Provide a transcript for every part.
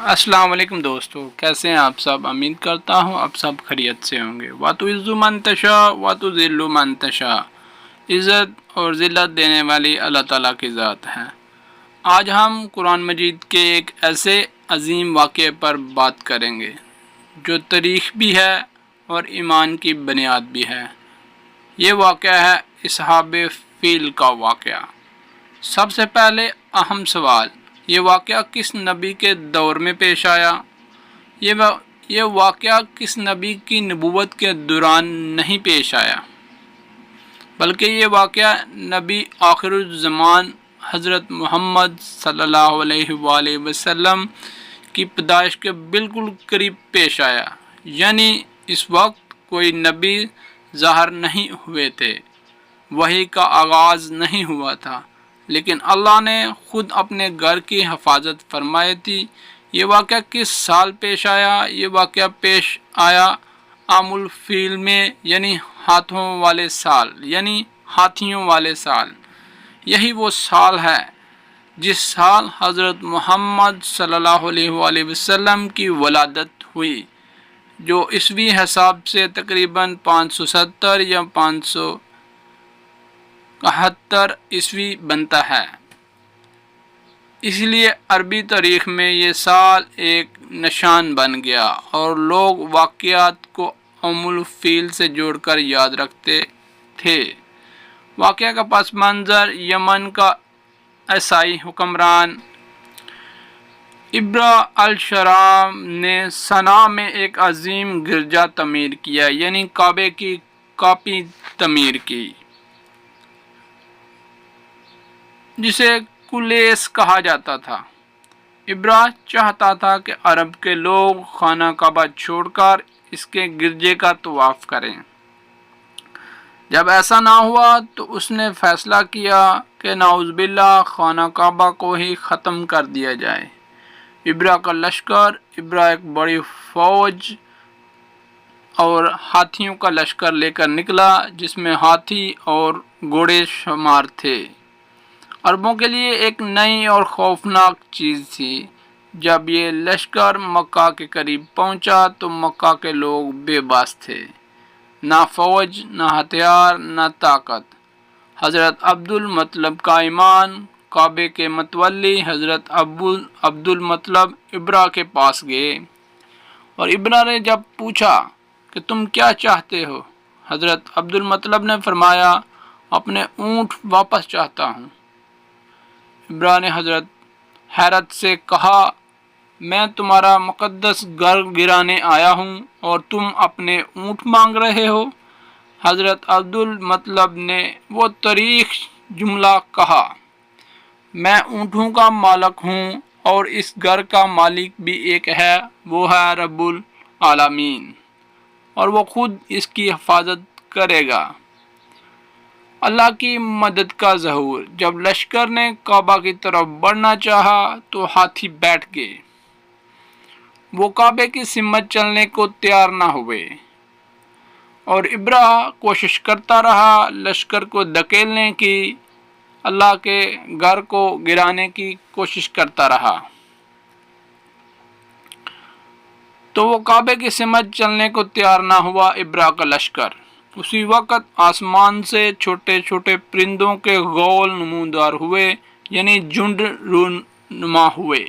السلام علیکم دوستو، کیسے ہیں آپ سب؟ امید کرتا ہوں آپ سب خیریت سے ہوں گے۔ وَتُعِزُّ مَن تَشَاءُ وَتُذِلُّ مَن تَشَاءُ، عزت اور ذلت دینے والی اللہ تعالیٰ کی ذات ہے۔ آج ہم قرآن مجید کے ایک ایسے عظیم واقعے پر بات کریں گے جو تاریخ بھی ہے اور ایمان کی بنیاد بھی ہے۔ یہ واقعہ ہے اصحاب فیل کا واقعہ۔ سب سے پہلے اہم سوال، یہ واقعہ کس نبی کے دور میں پیش آیا؟ یہ واقعہ کس نبی کی نبوت کے دوران نہیں پیش آیا، بلکہ یہ واقعہ نبی آخر الزمان حضرت محمد صلی اللہ علیہ وآلہ وسلم کی پیدائش کے بالکل قریب پیش آیا۔ یعنی اس وقت کوئی نبی ظاہر نہیں ہوئے تھے، وحی کا آغاز نہیں ہوا تھا، لیکن اللہ نے خود اپنے گھر کی حفاظت فرمائی تھی۔ یہ واقعہ کس سال پیش آیا؟ یہ واقعہ پیش آیا عام الفیل میں، یعنی ہاتھیوں والے سال۔ یہی وہ سال ہے جس سال حضرت محمد صلی اللہ علیہ وآلہ وسلم کی ولادت ہوئی، جو عیسوی حساب سے تقریباً 570 یا 571 عیسوی بنتا ہے۔ اس لیے عربی تاریخ میں یہ سال ایک نشان بن گیا اور لوگ واقعات کو عام الفیل سے جوڑ کر یاد رکھتے تھے۔ واقعہ کا پس منظر، یمن کا عیسائی حکمران ابرہ الشرام نے صنعاء میں ایک عظیم گرجا تعمیر کیا، یعنی کعبے کی کاپی تعمیر کی، جسے کلیس کہا جاتا تھا۔ ابرہ چاہتا تھا کہ عرب کے لوگ خانہ کعبہ چھوڑ کر اس کے گرجے کا طواف کریں۔ جب ایسا نہ ہوا تو اس نے فیصلہ کیا کہ نعوذ باللہ خانہ کعبہ کو ہی ختم کر دیا جائے۔ ابرہ ایک بڑی فوج اور ہاتھیوں کا لشکر لے کر نکلا، جس میں ہاتھی اور گھوڑے شمار تھے۔ عربوں کے لیے ایک نئی اور خوفناک چیز تھی۔ جب یہ لشکر مکہ کے قریب پہنچا تو مکہ کے لوگ بے بس تھے، نہ فوج، نہ ہتھیار، نہ طاقت۔ حضرت عبد المطلب کا ایمان، کعبے کے متولی حضرت عبد المطلب ابرہ کے پاس گئے، اور ابرہ نے جب پوچھا کہ تم کیا چاہتے ہو؟ حضرت عبد المطلب نے فرمایا، اپنے اونٹ واپس چاہتا ہوں۔ ابرہ نے حیرت سے کہا، میں تمہارا مقدس گھر گرانے آیا ہوں اور تم اپنے اونٹ مانگ رہے ہو؟ حضرت عبد المطلب نے وہ تاریخ جملہ کہا، میں اونٹوں کا مالک ہوں اور اس گھر کا مالک بھی ایک ہے، وہ ہے رب العالمین، اور وہ خود اس کی حفاظت کرے گا۔ اللہ کی مدد کا ظہور۔ جب لشکر نے کعبہ کی طرف بڑھنا چاہا تو ہاتھی بیٹھ گئے۔ وہ کعبے کی سمت چلنے کو تیار نہ ہوئے، اور ابرہ کوشش کرتا رہا لشکر کو دھکیلنے کی، اللہ کے گھر کو گرانے کی کوشش کرتا رہا۔ تو وہ کعبے کی سمت چلنے کو تیار نہ ہوا ابرہ کا لشکر۔ اسی وقت آسمان سے چھوٹے چھوٹے پرندوں کے غول نمودار ہوئے، یعنی جھنڈ رونما ہوئے،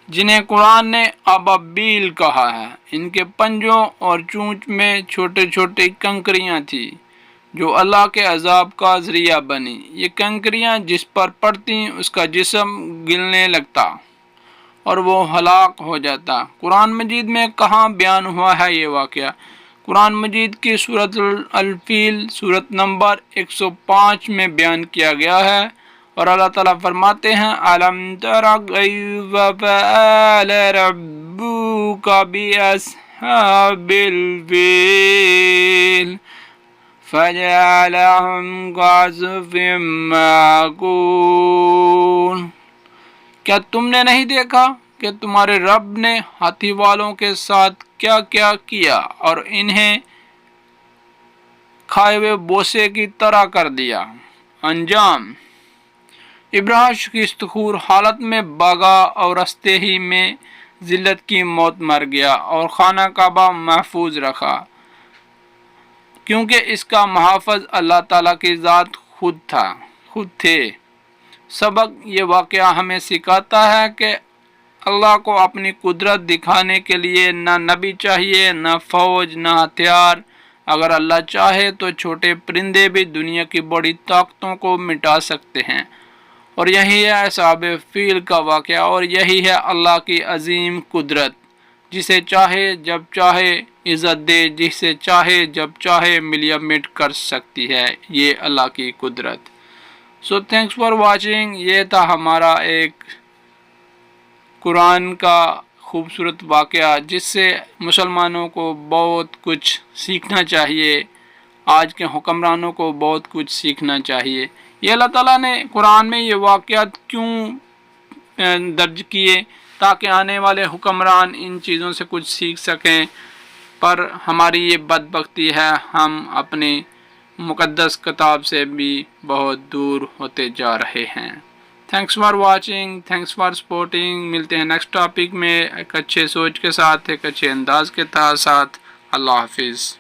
جنہیں قرآن نے ابابیل کہا ہے۔ ان کے پنجوں اور چونچ میں چھوٹے چھوٹے کنکریاں تھیں جو اللہ کے عذاب کا ذریعہ بنی۔ یہ کنکریاں جس پر پڑتی اس کا جسم گلنے لگتا اور وہ ہلاک ہو جاتا۔ قرآن مجید میں کہاں بیان ہوا ہے یہ واقعہ؟ قرآن مجید کی سورۃ الفیل سورۃ نمبر 105 میں بیان کیا گیا ہے، اور اللہ تعالیٰ فرماتے ہیں، أَلَمْ تَرَ كَيْفَ فَعَلَ رَبُّكَ بِأَصْحَابِ الْفِيلِ فَجَعَلَهُمْ كَعَصْفٍ مَّأْكُولٍ۔ کیا تم نے نہیں دیکھا کہ تمہارے رب نے ہاتھی والوں کے ساتھ کیا کیا کیا اور انہیں کھائے ہوئے بوسے کی طرح کر دیا؟ انجام: ابرہ شکست خور حالت میں بھاگا اور رستے ہی میں ذلت کی موت مر گیا اور خانہ کعبہ محفوظ رکھا، کیونکہ اس کا محافظ اللہ تعالیٰ کی ذات خود تھے۔ سبق یہ واقعہ ہمیں سکھاتا ہے کہ اللہ کو اپنی قدرت دکھانے کے لیے نہ نبی چاہیے، نہ فوج، نہ ہتھیار۔ اگر اللہ چاہے تو چھوٹے پرندے بھی دنیا کی بڑی طاقتوں کو مٹا سکتے ہیں، اور یہی ہے اصحاب فیل کا واقعہ، اور یہی ہے اللہ کی عظیم قدرت، جسے چاہے جب چاہے عزت دے، جسے چاہے جب چاہے ملیا مٹ کر سکتی ہے، یہ اللہ کی قدرت۔ سو تھینکس فار واچنگ۔ یہ تھا ہمارا ایک قرآن کا خوبصورت واقعہ، جس سے مسلمانوں کو بہت کچھ سیکھنا چاہیے، آج کے حکمرانوں کو بہت کچھ سیکھنا چاہیے۔ یہ اللہ تعالیٰ نے قرآن میں یہ واقعات کیوں درج کیے؟ تاکہ آنے والے حکمران ان چیزوں سے کچھ سیکھ سکیں، پر ہماری یہ بدبختی ہے، ہم اپنی مقدس کتاب سے بھی بہت دور ہوتے جا رہے ہیں۔ Thanks for watching, thanks for supporting. ملتے ہیں نیکسٹ ٹاپک میں ایک اچھے سوچ کے ساتھ، ایک اچھے انداز کے ساتھ۔ اللہ حافظ۔